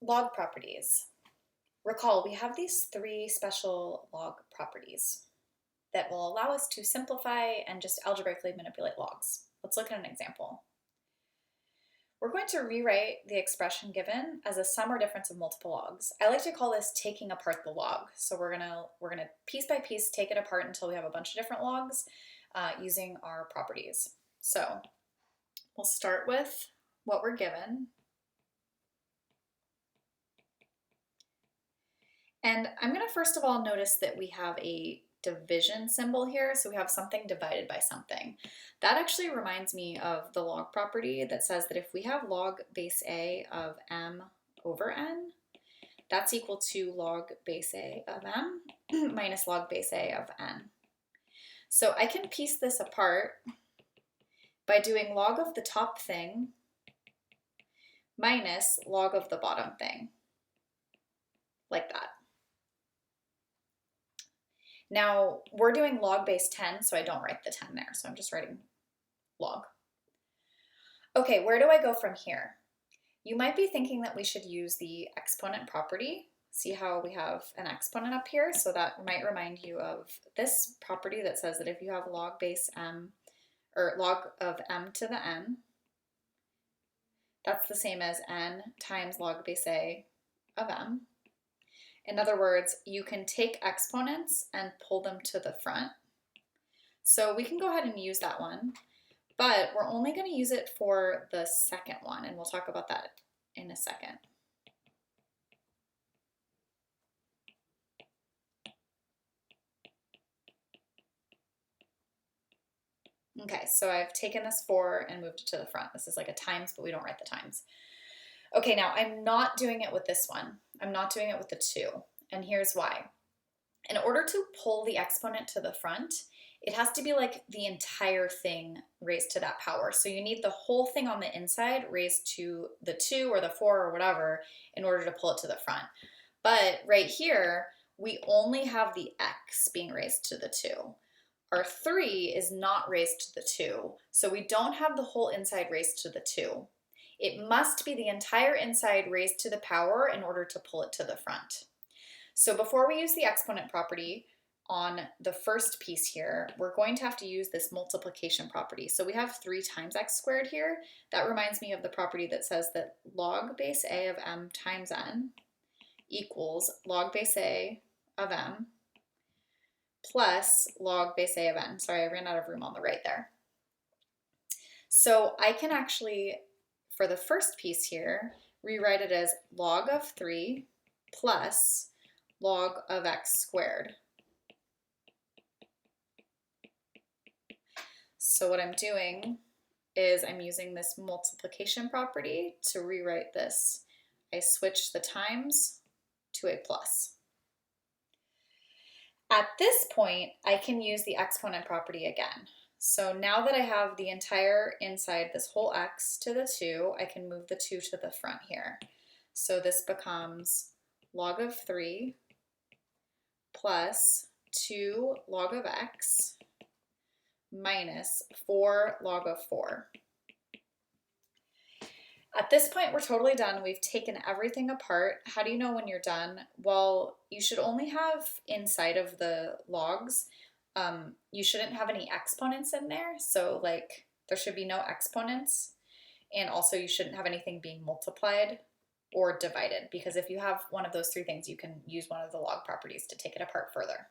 Log properties. Recall, we have these three special log properties that will allow us to simplify and just algebraically manipulate logs. Let's look at an example. We're going to rewrite the expression given as a sum or difference of multiple logs. I like to call this taking apart the log. So we're gonna piece by piece take it apart until we have a bunch of different logs using our properties. So we'll start with what we're given. And I'm going to first of all notice that we have a division symbol here, so we have something divided by something. That actually reminds me of the log property that says that if we have log base A of m over n, that's equal to log base A of m minus log base A of n. So I can piece this apart by doing log of the top thing minus log of the bottom thing, like that. Now, we're doing log base 10, so I don't write the 10 there, so I'm just writing log. Okay, where do I go from here? You might be thinking that we should use the exponent property. See how we have an exponent up here? So that might remind you of this property that says that if you have log base m, or log of m to the n, that's the same as n times log base a of m. In other words, you can take exponents and pull them to the front. So we can go ahead and use that one, but we're only going to use it for the second one, and we'll talk about that in a second. Okay, so I've taken this 4 and moved it to the front. This is like a times, but we don't write the times. Okay, now I'm not doing it with this one. I'm not doing it with the 2, and here's why. In order to pull the exponent to the front, it has to be like the entire thing raised to that power. So you need the whole thing on the inside raised to the 2 or the 4 or whatever in order to pull it to the front. But right here, we only have the x being raised to the 2. Our 3 is not raised to the 2, so we don't have the whole inside raised to the 2. It must be the entire inside raised to the power in order to pull it to the front. So before we use the exponent property on the first piece here, we're going to have to use this multiplication property. So we have 3 times x squared here. That reminds me of the property that says that log base a of m times n equals log base a of m plus log base a of n. Sorry, I ran out of room on the right there. So I can actually, for the first piece here, rewrite it as log of 3 plus log of x squared. So what I'm doing is I'm using this multiplication property to rewrite this. I switch the times to a plus. At this point, I can use the exponent property again. So now that I have the entire inside, this whole x to the 2, I can move the 2 to the front here. So this becomes log of 3 plus 2 log of x minus 4 log of 4. At this point, we're totally done. We've taken everything apart. How do you know when you're done? Well, you should only have inside of the logs, you shouldn't have any exponents in there. So like there should be no exponents. And also you shouldn't have anything being multiplied or divided, because if you have one of those 3 things, you can use one of the log properties to take it apart further.